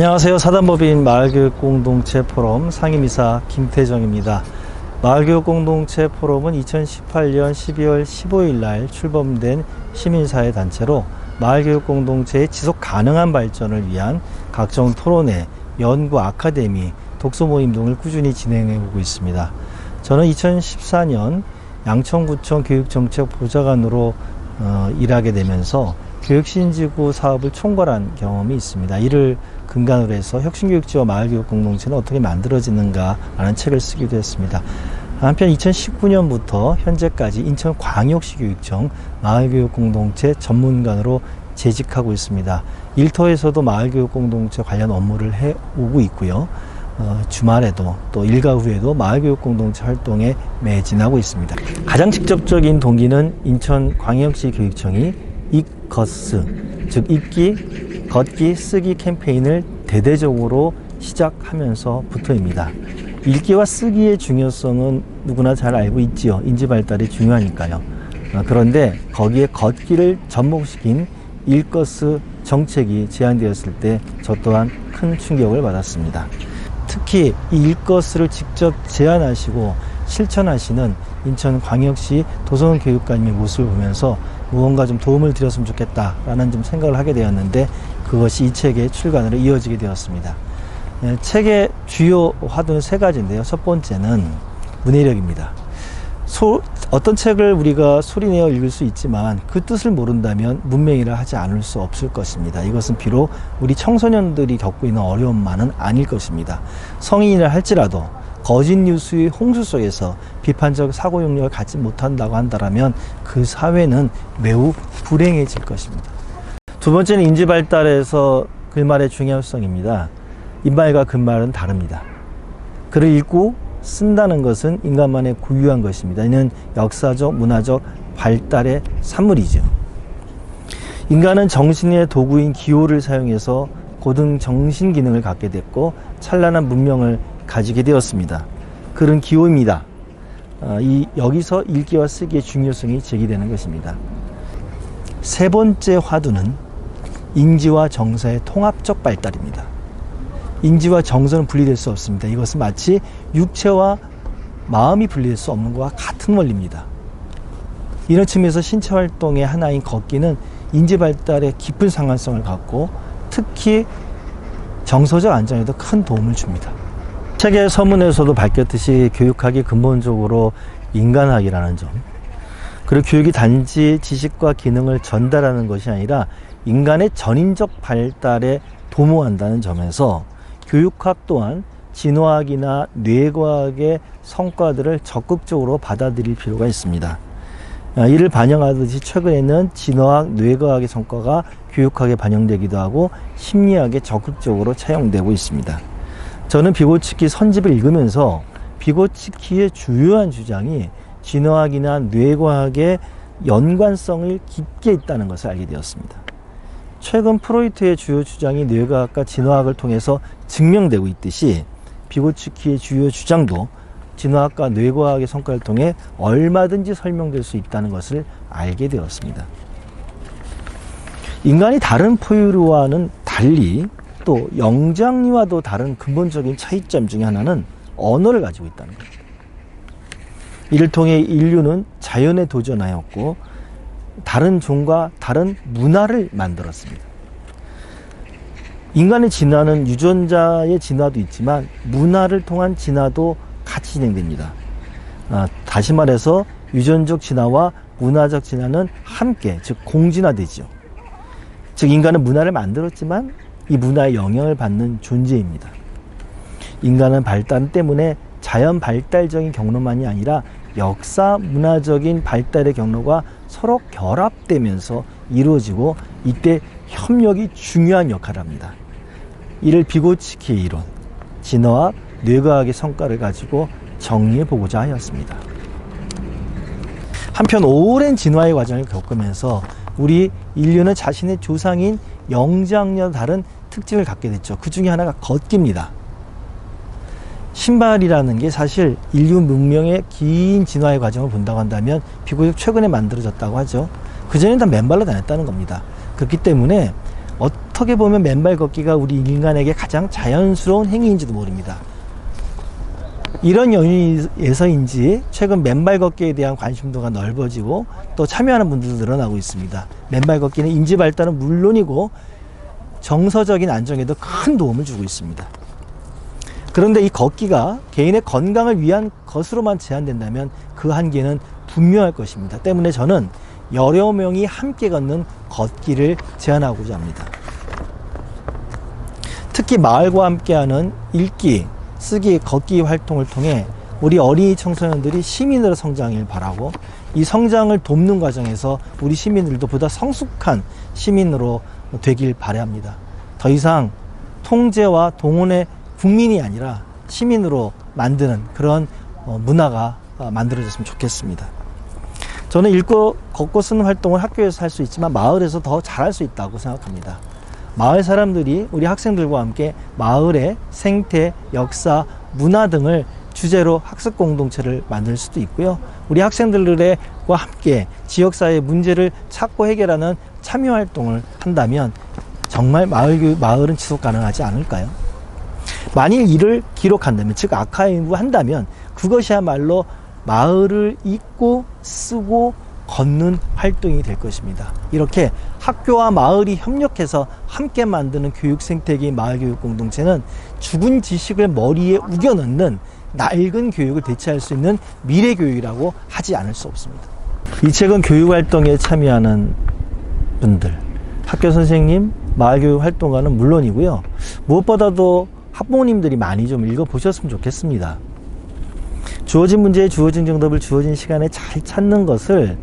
안녕하세요. 사단법인 마을교육공동체 포럼 상임이사 김태정입니다. 마을교육공동체 포럼은 2018년 12월 15일 날 출범된 시민사회 단체로 마을교육공동체의 지속가능한 발전을 위한 각종 토론회, 연구 아카데미, 독서모임 등을 꾸준히 진행해 오고 있습니다. 저는 2014년 양천구청 교육정책보좌관으로 일하게 되면서 교육신지구 사업을 총괄한 경험이 있습니다. 이를 근간으로 해서 혁신교육지와 마을교육공동체는 어떻게 만들어지는가라는 책을 쓰기도 했습니다. 한편 2019년부터 현재까지 인천광역시교육청 마을교육공동체 전문관으로 재직하고 있습니다. 일터에서도 마을교육공동체 관련 업무를 해오고 있고요. 주말에도 또 일과 후에도 마을교육공동체 활동에 매진하고 있습니다. 가장 직접적인 동기는 인천광역시 교육청이 이것스, 즉 읽기, 걷기, 쓰기 캠페인을 대대적으로 시작하면서부터입니다. 읽기와 쓰기의 중요성은 누구나 잘 알고 있지요. 인지 발달이 중요하니까요. 그런데 거기에 걷기를 접목시킨 읽것스 정책이 제안되었을 때 저 또한 큰 충격을 받았습니다. 특히 이 읽것스를 직접 제안하시고 실천하시는 인천광역시 도서관교육관님의 모습을 보면서 무언가 좀 도움을 드렸으면 좋겠다라는 좀 생각을 하게 되었는데, 그것이 이 책의 출간으로 이어지게 되었습니다. 책의 주요 화두는 세 가지인데요. 첫 번째는 문해력입니다. 어떤 책을 우리가 소리내어 읽을 수 있지만 그 뜻을 모른다면 문맹이라 하지 않을 수 없을 것입니다. 이것은 비록 우리 청소년들이 겪고 있는 어려움만은 아닐 것입니다. 성인이라 할지라도 거짓 뉴스의 홍수 속에서 비판적 사고 능력을 갖지 못한다고 한다면 그 사회는 매우 불행해질 것입니다. 두 번째는 인지 발달에서 글말의 중요성입니다. 입말과 글말은 다릅니다. 글을 읽고 쓴다는 것은 인간만의 고유한 것입니다. 이는 역사적, 문화적 발달의 산물이죠. 인간은 정신의 도구인 기호를 사용해서 고등 정신 기능을 갖게 됐고 찬란한 문명을 가지게 되었습니다. 글은 기호입니다. 여기서 읽기와 쓰기의 중요성이 제기되는 것입니다. 세 번째 화두는 인지와 정서의 통합적 발달입니다. 인지와 정서는 분리될 수 없습니다. 이것은 마치 육체와 마음이 분리될 수 없는 것과 같은 원리입니다. 이런 측면에서 신체 활동의 하나인 걷기는 인지 발달에 깊은 상관성을 갖고 특히 정서적 안정에도 큰 도움을 줍니다. 책의 서문에서도 밝혔듯이 교육학이 근본적으로 인간학이라는 점, 그리고 교육이 단지 지식과 기능을 전달하는 것이 아니라 인간의 전인적 발달에 도모한다는 점에서 교육학 또한 진화학이나 뇌과학의 성과들을 적극적으로 받아들일 필요가 있습니다. 이를 반영하듯이 최근에는 진화학, 뇌과학의 성과가 교육학에 반영되기도 하고 심리학에 적극적으로 차용되고 있습니다. 저는 비고치키 선집을 읽으면서 비고치키의 주요한 주장이 진화학이나 뇌과학의 연관성을 깊게 있다는 것을 알게 되었습니다. 최근 프로이트의 주요 주장이 뇌과학과 진화학을 통해서 증명되고 있듯이 비고치키의 주요 주장도 진화학과 뇌과학의 성과를 통해 얼마든지 설명될 수 있다는 것을 알게 되었습니다. 인간이 다른 포유류와는 달리 또 영장류와도 다른 근본적인 차이점 중에 하나는 언어를 가지고 있다는 겁니다. 이를 통해 인류는 자연에 도전하였고 다른 종과 다른 문화를 만들었습니다. 인간의 진화는 유전자의 진화도 있지만 문화를 통한 진화도 같이 진행됩니다. 다시 말해서 유전적 진화와 문화적 진화는 함께, 즉 공진화되죠. 즉 인간은 문화를 만들었지만 이 문화의 영향을 받는 존재입니다. 인간은 발달 때문에 자연 발달적인 경로만이 아니라 역사 문화적인 발달의 경로가 서로 결합되면서 이루어지고 이때 협력이 중요한 역할을 합니다. 이를 비고치키의 이론, 진화학, 뇌과학의 성과를 가지고 정리해 보고자 하였습니다. 한편 오랜 진화의 과정을 겪으면서 우리 인류는 자신의 조상인 영장류와 다른 특징을 갖게 됐죠. 그 중에 하나가 걷기입니다. 신발이라는 게 사실 인류 문명의 긴 진화의 과정을 본다고 한다면 비교적 최근에 만들어졌다고 하죠. 그전에는 다 맨발로 다녔다는 겁니다. 그렇기 때문에 어떻게 보면 맨발 걷기가 우리 인간에게 가장 자연스러운 행위인지도 모릅니다. 이런 연유에서인지 최근 맨발 걷기에 대한 관심도가 넓어지고 또 참여하는 분들도 늘어나고 있습니다. 맨발 걷기는 인지 발달은 물론이고 정서적인 안정에도 큰 도움을 주고 있습니다. 그런데 이 걷기가 개인의 건강을 위한 것으로만 제한된다면 그 한계는 분명할 것입니다. 때문에 저는 여러 명이 함께 걷는 걷기를 제안하고자 합니다. 특히 마을과 함께하는 읽기, 쓰기, 걷기 활동을 통해 우리 어린이 청소년들이 시민으로 성장하길 바라고, 이 성장을 돕는 과정에서 우리 시민들도 보다 성숙한 시민으로 되길 바랍니다. 더 이상 통제와 동원의 국민이 아니라 시민으로 만드는 그런 문화가 만들어졌으면 좋겠습니다. 저는 읽고 걷고 쓰는 활동을 학교에서 할 수 있지만 마을에서 더 잘할 수 있다고 생각합니다. 마을 사람들이 우리 학생들과 함께 마을의 생태, 역사, 문화 등을 주제로 학습 공동체를 만들 수도 있고요. 우리 학생들과 함께 지역사회의 문제를 찾고 해결하는 참여 활동을 한다면 정말 마을은 지속 가능하지 않을까요? 만일 이를 기록한다면, 즉 아카이브 한다면 그것이야말로 마을을 읽고 쓰고 걷는 활동이 될 것입니다. 이렇게 학교와 마을이 협력해서 함께 만드는 교육 생태계의 마을교육 공동체는 죽은 지식을 머리에 우겨 넣는 낡은 교육을 대체할 수 있는 미래 교육이라고 하지 않을 수 없습니다. 이 책은 교육 활동에 참여하는 분들, 학교 선생님, 마을교육 활동가는 물론이고요. 무엇보다도 학부모님들이 많이 좀 읽어보셨으면 좋겠습니다. 주어진 문제에 주어진 정답을 주어진 시간에 잘 찾는 것을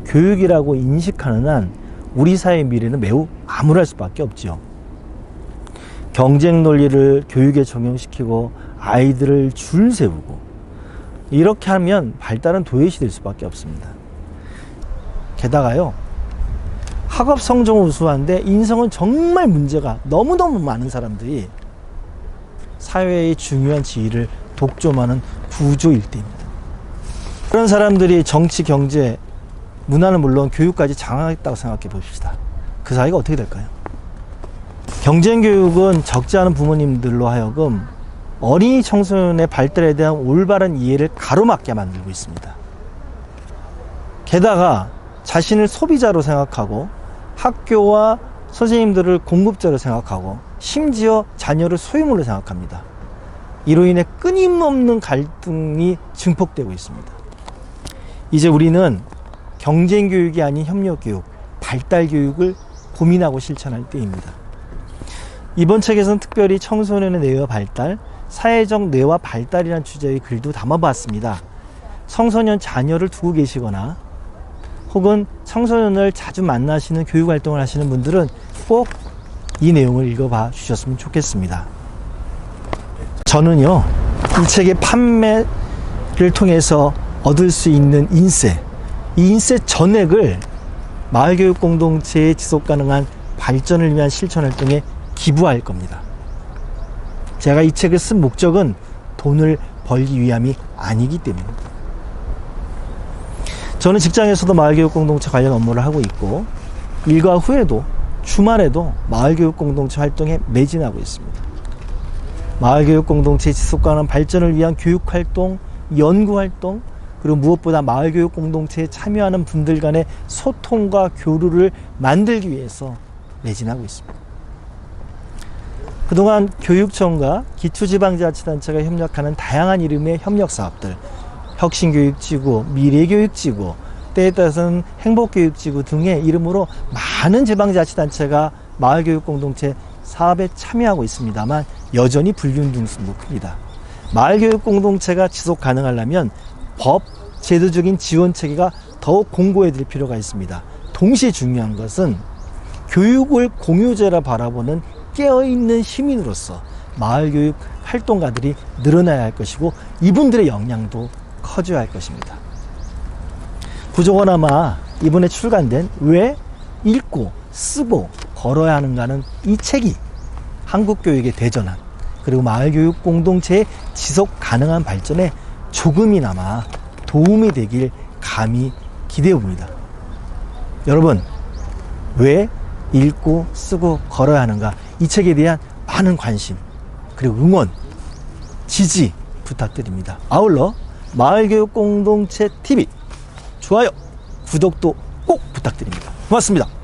교육이라고 인식하는 한 우리 사회의 미래는 매우 암울할 수밖에 없죠. 경쟁 논리를 교육에 적용시키고 아이들을 줄 세우고 이렇게 하면 발달은 도외시 될 수밖에 없습니다. 게다가요, 학업 성적은 우수한데 인성은 정말 문제가 너무너무 많은 사람들이 사회의 중요한 지위를 독점하는 구조일대입니다. 그런 사람들이 정치, 경제, 문화는 물론 교육까지 장악했다고 생각해 봅시다. 그 사이가 어떻게 될까요? 경쟁교육은 적지 않은 부모님들로 하여금 어린이 청소년의 발달에 대한 올바른 이해를 가로막게 만들고 있습니다. 게다가 자신을 소비자로 생각하고 학교와 선생님들을 공급자로 생각하고 심지어 자녀를 소유물로 생각합니다. 이로 인해 끊임없는 갈등이 증폭되고 있습니다. 이제 우리는 경쟁교육이 아닌 협력교육, 발달교육을 고민하고 실천할 때입니다. 이번 책에서는 특별히 청소년의 뇌와 발달, 사회적 뇌와 발달이라는 주제의 글도 담아봤습니다. 청소년 자녀를 두고 계시거나 혹은 청소년을 자주 만나시는 교육활동을 하시는 분들은 꼭 이 내용을 읽어봐 주셨으면 좋겠습니다. 저는요, 이 책의 판매를 통해서 얻을 수 있는 인세, 이 인세 전액을 마을교육 공동체의 지속가능한 발전을 위한 실천활동에 기부할 겁니다. 제가 이 책을 쓴 목적은 돈을 벌기 위함이 아니기 때문입니다. 저는 직장에서도 마을교육 공동체 관련 업무를 하고 있고 일과 후에도 주말에도 마을교육 공동체 활동에 매진하고 있습니다. 마을교육 공동체 지속가능한 발전을 위한 교육활동, 연구활동, 그리고 무엇보다 마을교육 공동체에 참여하는 분들 간의 소통과 교류를 만들기 위해서 매진하고 있습니다. 그동안 교육청과 기초지방자치단체가 협력하는 다양한 이름의 협력사업들, 혁신교육지구, 미래교육지구, 때에 따라서는 행복교육지구 등의 이름으로 많은 지방자치단체가 마을교육공동체 사업에 참여하고 있습니다만 여전히 불균등습니다. 마을교육공동체가 지속 가능하려면 법, 제도적인 지원 체계가 더욱 공고해질 필요가 있습니다. 동시에 중요한 것은 교육을 공유제라 바라보는 깨어있는 시민으로서 마을교육 활동가들이 늘어나야 할 것이고 이분들의 역량도 커져야 할 것입니다. 부족은 아마 이번에 출간된 왜 읽고 쓰고 걸어야 하는가는 이 책이 한국교육의 대전환 그리고 마을교육 공동체의 지속 가능한 발전에 조금이나마 도움이 되길 감히 기대해 봅니다. 여러분, 왜 읽고 쓰고 걸어야 하는가, 이 책에 대한 많은 관심 그리고 응원, 지지 부탁드립니다. 아울러 마을교육공동체 TV 좋아요, 구독도 꼭 부탁드립니다. 고맙습니다.